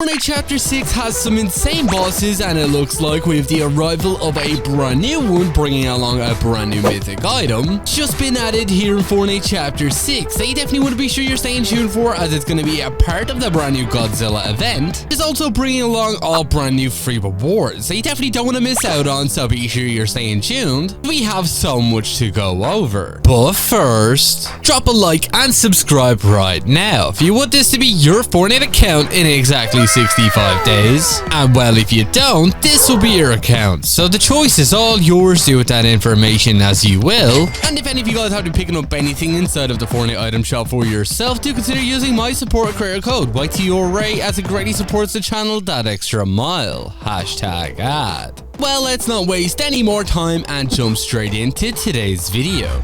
Fortnite Chapter 6 has some insane bosses, and it looks like we have the arrival of a brand new one bringing along a brand new mythic item. Just been added here in Fortnite Chapter 6 that you definitely want to be sure you're staying tuned for, as it's going to be a part of the brand new Godzilla event. It's also bringing along all brand new free rewards that you definitely don't want to miss out on, so be sure you're staying tuned. We have so much to go over. But first, drop a like and subscribe right now if you want this to be your Fortnite account in exactly 65 days. And well, if you don't, this will be your account. So the choice is all yours. Do with that information as you will. And if any of you guys have been picking up anything inside of the Fortnite item shop for yourself, do consider using my support creator code YTORAY, as it greatly supports the channel that extra mile. #ad. Well, let's not waste any more time and jump straight into today's video.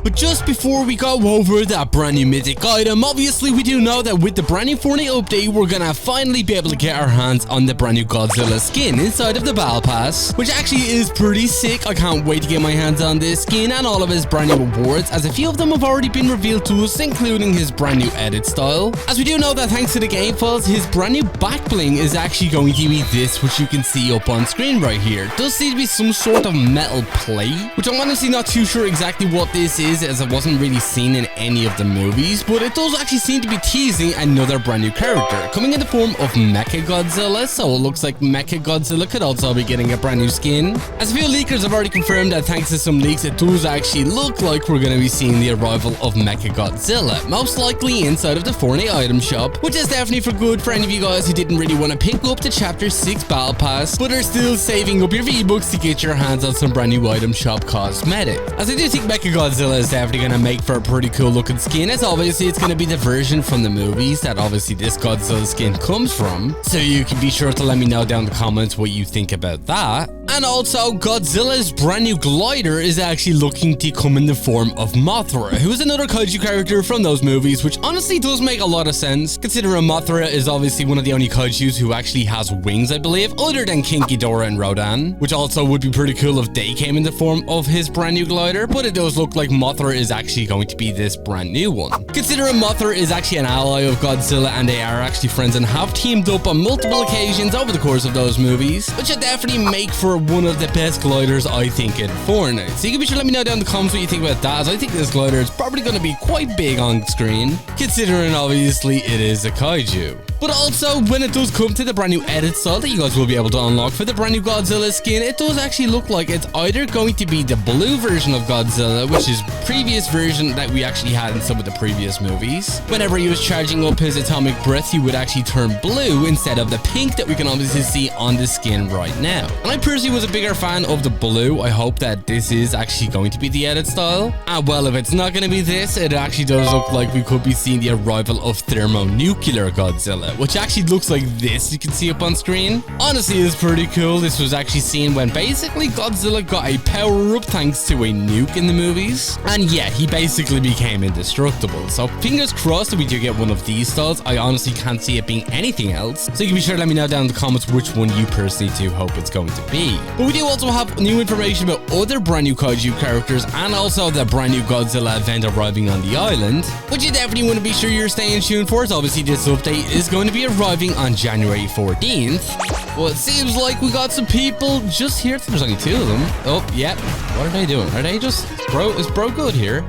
But just before we go over that brand new mythic item, obviously we do know that with the brand new Fortnite update, we're gonna finally be able to get our hands on the brand new Godzilla skin inside of the Battle Pass, which actually is pretty sick. I can't wait to get my hands on this skin and all of his brand new rewards, as a few of them have already been revealed to us, including his brand new edit style. As we do know that thanks to the game files, his brand new back bling is actually going to be this, which you can see up on screen right here. It does seem to be some sort of metal plate, which I'm honestly not too sure exactly what this is, as it wasn't really seen in any of the movies, but it does actually seem to be teasing another brand new character coming in the form of Mecha Godzilla. So it looks like Mecha Godzilla could also be getting a brand new skin, as a few leakers have already confirmed that thanks to some leaks, it does actually look like we're going to be seeing the arrival of Mecha Godzilla, most likely inside of the Fortnite item shop, which is definitely for good for any of you guys who didn't really want to pick up the Chapter 6 Battle Pass, but are still saving up your V-Bucks to get your hands on some brand new item shop cosmetic. As I do think Mecha Godzilla is definitely gonna make for a pretty cool looking skin, as obviously it's gonna be the version from the movies that obviously this Godzilla skin comes from, so you can be sure to let me know down in the comments what you think about that. And also, Godzilla's brand new glider is actually looking to come in the form of Mothra, who is another kaiju character from those movies, which honestly does make a lot of sense, considering Mothra is obviously one of the only kaijus who actually has wings, I believe, other than King Ghidorah and Rodan, which also would be pretty cool if they came in the form of his brand new glider. But it does look like Mothra is actually going to be this brand new one, considering Mothra is actually an ally of Godzilla, and they are actually friends and have teamed up on multiple occasions over the course of those movies, which would definitely make for one of the best gliders, I think, in Fortnite. So you can be sure to let me know down in the comments what you think about that, as I think this glider is probably going to be quite big on screen, considering obviously it is a kaiju. But also, when it does come to the brand new edit style that you guys will be able to unlock for the brand new Godzilla skin, it does actually look like it's either going to be the blue version of Godzilla, which is previous version that we actually had in some of the previous movies. Whenever he was charging up his atomic breath, he would actually turn blue instead of the pink that we can obviously see on the skin right now. And I personally was a bigger fan of the blue. I hope that this is actually going to be the edit style. And well, if it's not going to be this, it actually does look like we could be seeing the arrival of thermonuclear Godzilla, which actually looks like this, you can see up on screen. Honestly, it's pretty cool. This was actually seen when basically Godzilla got a power-up thanks to a nuke in the movies. And yeah, he basically became indestructible. So fingers crossed that we do get one of these styles. I honestly can't see it being anything else. So you can be sure to let me know down in the comments which one you personally do hope it's going to be. But we do also have new information about other brand new kaiju characters, and also the brand new Godzilla event arriving on the island, which you definitely want to be sure you're staying tuned for, as obviously this update is going to be arriving on January 14th. Well, it seems like we got some people just here. There's only two of them. Oh, yeah. What are they doing? Are they just... Is bro good here?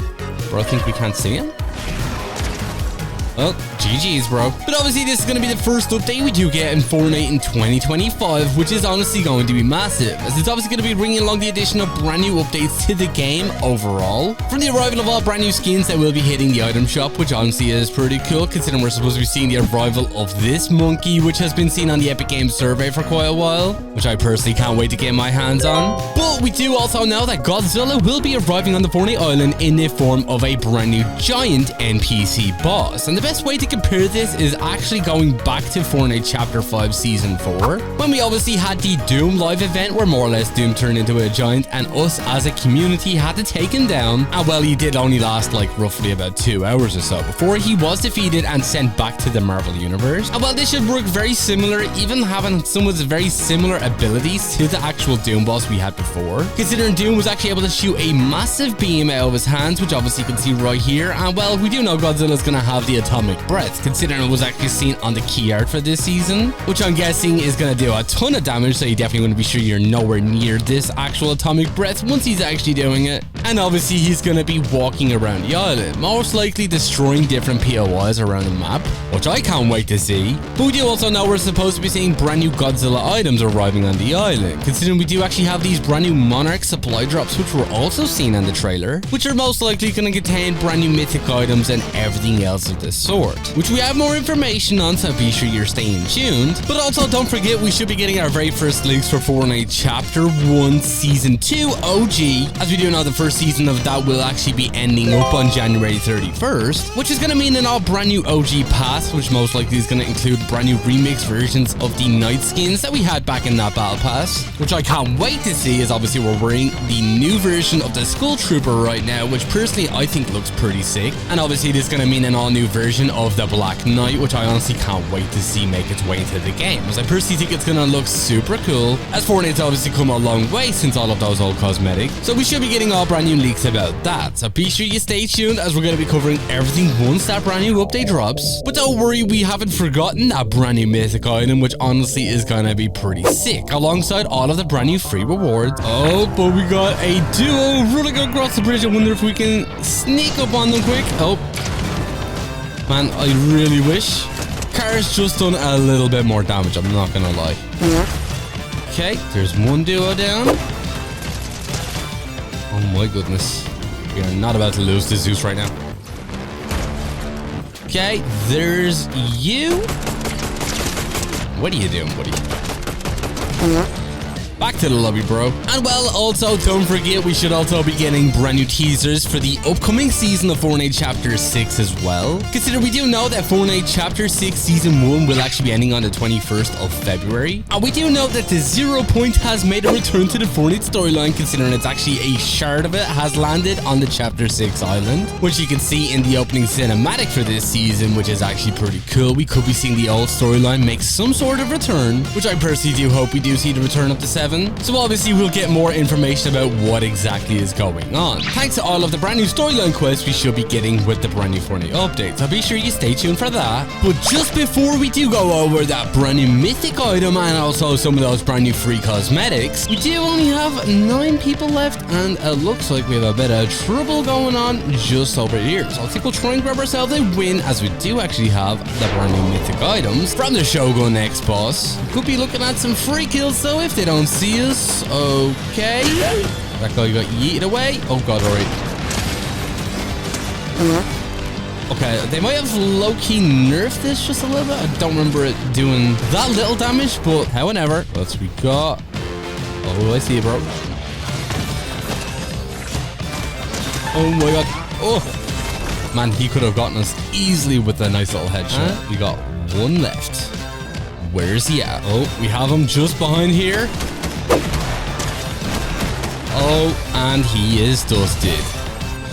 Bro think we can't see him? Well, GG's, bro. But obviously, this is going to be the first update we do get in Fortnite in 2025, which is honestly going to be massive, as it's obviously going to be bringing along the addition of brand new updates to the game overall, from the arrival of all brand new skins that will be hitting the item shop, which honestly is pretty cool, considering we're supposed to be seeing the arrival of this monkey, which has been seen on the Epic Games survey for quite a while, which I personally can't wait to get my hands on. But we do also know that Godzilla will be arriving on the Fortnite island in the form of a brand new giant NPC boss, and the best way to compare this is actually going back to Fortnite Chapter 5 Season 4, when we obviously had the Doom live event where more or less Doom turned into a giant and us as a community had to take him down. And well, he did only last like roughly about 2 hours or so before he was defeated and sent back to the Marvel Universe. And well, this should work very similar, even having some of the very similar abilities to the actual Doom boss we had before, considering Doom was actually able to shoot a massive beam out of his hands, which obviously you can see right here. And well, we do know Godzilla's gonna have the atomic atomic breath, considering it was actually seen on the key art for this season, which I'm guessing is going to do a ton of damage, so you definitely want to be sure you're nowhere near this actual atomic breath once he's actually doing it. And obviously he's going to be walking around the island, most likely destroying different POIs around the map, which I can't wait to see. But we do also know we're supposed to be seeing brand new Godzilla items arriving on the island, considering we do actually have these brand new Monarch supply drops, which were also seen in the trailer, which are most likely going to contain brand new mythic items and everything else of this sort, which we have more information on, so be sure you're staying tuned. But also don't forget, we should be getting our very first links for Fortnite Chapter 1 Season 2 OG, as we do know the first season of that will actually be ending up on January 31st, which is going to mean an all brand new OG pass, which most likely is going to include brand new remix versions of the night skins that we had back in that battle pass, which I can't wait to see, as obviously we're wearing the new version of the Skull Trooper right now, which personally I think looks pretty sick. And obviously this is going to mean an all new version of the Black Knight, which I honestly can't wait to see make its way into the game, as I personally think it's going to look super cool, as Fortnite's obviously come a long way since all of those old cosmetics, so we should be getting all brand new leaks about that. So be sure you stay tuned, as we're going to be covering everything once that brand new update drops. But don't worry, we haven't forgotten that brand new mythic item, which honestly is going to be pretty sick, alongside all of the brand new free rewards. Oh, but we got a duo running across the bridge. I wonder if we can sneak up on them quick. Oh man, I really wish. Car's just done a little bit more damage, I'm not gonna lie. Okay, there's one duo down. Oh my goodness, we are not about to lose to Zeus right now. Okay, there's you. What are you doing, buddy? Back to the lobby, bro. And well, also don't forget, we should also be getting brand new teasers for the upcoming season of Fortnite Chapter 6 as well. Consider we do know that Fortnite Chapter 6 Season 1 will actually be ending on the 21st of February. And we do know that the 0 Point has made a return to the Fortnite storyline, considering it's actually a shard of it has landed on the Chapter 6 island, which you can see in the opening cinematic for this season, which is actually pretty cool. We could be seeing the old storyline make some sort of return, which I personally do hope we do see the return of the 7. So obviously we'll get more information about what exactly is going on, thanks to all of the brand new storyline quests we should be getting with the brand new Fortnite update, so be sure you stay tuned for that. But just before we do go over that brand new mythic item and also some of those brand new free cosmetics, we do only have 9 people left, and it looks like we have a bit of trouble going on just over here. So I think we'll try and grab ourselves a win, as we do actually have the brand new mythic items from the Shogun X boss. Could be looking at some free kills though if they don't see us. Okay, that guy got yeeted away. Oh god, alright. Okay, they might have low-key nerfed this just a little bit. I don't remember it doing that little damage, but however, what's we got? Oh, I see you, bro. Oh my god. Oh man, he could have gotten us easily with a nice little headshot. We got one left. Where's he at? Oh, we have him just behind here. Oh, and he is dusted.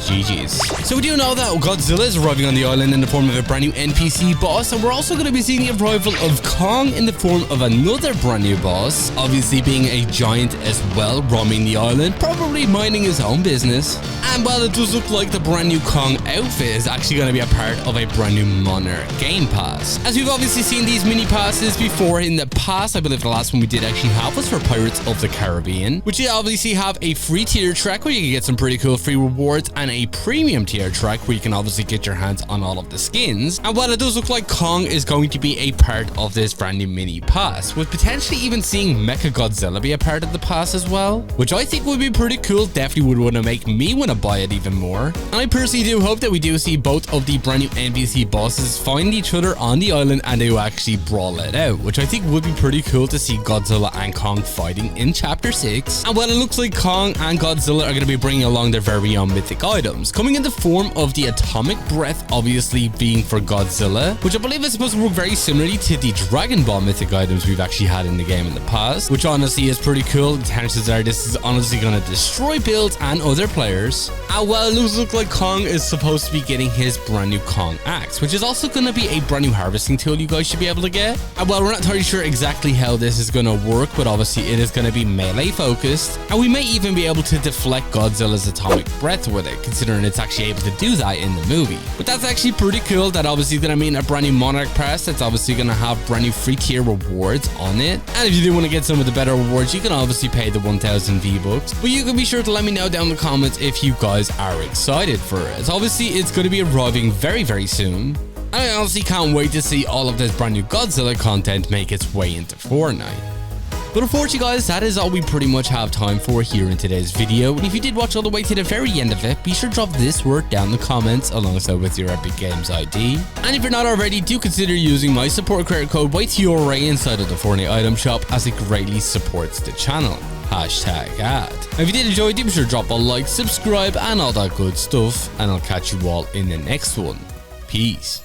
GG's. So we do know that Godzilla is arriving on the island in the form of a brand new NPC boss, and we're also going to be seeing the arrival of Kong in the form of another brand new boss, obviously being a giant as well, roaming the island, probably minding his own business. And while it does look like the brand new Kong outfit is actually going to be a part of a brand new Monarch game pass, as we've obviously seen these mini passes before in the past. I believe the last one we did actually have was for Pirates of the Caribbean, which you obviously have a free tier track where you can get some pretty cool free rewards, and a premium tier track where you can obviously get your hands on all of the skins. And while it does look like Kong is going to be a part of this brand new mini pass, with potentially even seeing Mecha Godzilla be a part of the pass as well, which I think would be pretty cool. Definitely would want to make me want to buy it even more. And I personally do hope that we do see both of the brand new NPC bosses find each other on the island and they will actually brawl it out, which I think would be pretty cool to see Godzilla and Kong fighting in Chapter 6. And while it looks like Kong and Godzilla are going to be bringing along their very own mythic items, coming in the form of the atomic breath, obviously being for Godzilla, which I believe is supposed to work very similarly to the Dragon Ball mythic items we've actually had in the game in the past, which honestly is pretty cool. The chances are this is honestly going to destroy builds and other players. And while it looks like Kong is supposed to be getting his brand new Kong axe, which is also going to be a brand new harvesting tool you guys should be able to get. And while we're not entirely sure exactly how this is going to work, but obviously it is going to be melee focused, and we may even be able to deflect Godzilla's atomic breath with it, considering it's actually able to do that in the movie. But that's actually pretty cool. That obviously going to mean a brand new Monarch Pass that's obviously going to have brand new free tier rewards on it. And if you do want to get some of the better rewards, you can obviously pay the 1000 V-Bucks. But you can be sure to let me know down in the comments if you guys are excited for it. Obviously, it's going to be arriving very soon. And I honestly can't wait to see all of this brand new Godzilla content make its way into Fortnite. But unfortunately guys, that is all we pretty much have time for here in today's video. And if you did watch all the way to the very end of it, be sure to drop this word down in the comments alongside with your Epic Games ID. And if you're not already, do consider using my support credit code YTRA inside of the Fortnite item shop, as it greatly supports the channel. #ad. If you did enjoy, do be sure to drop a like, subscribe and all that good stuff. And I'll catch you all in the next one. Peace.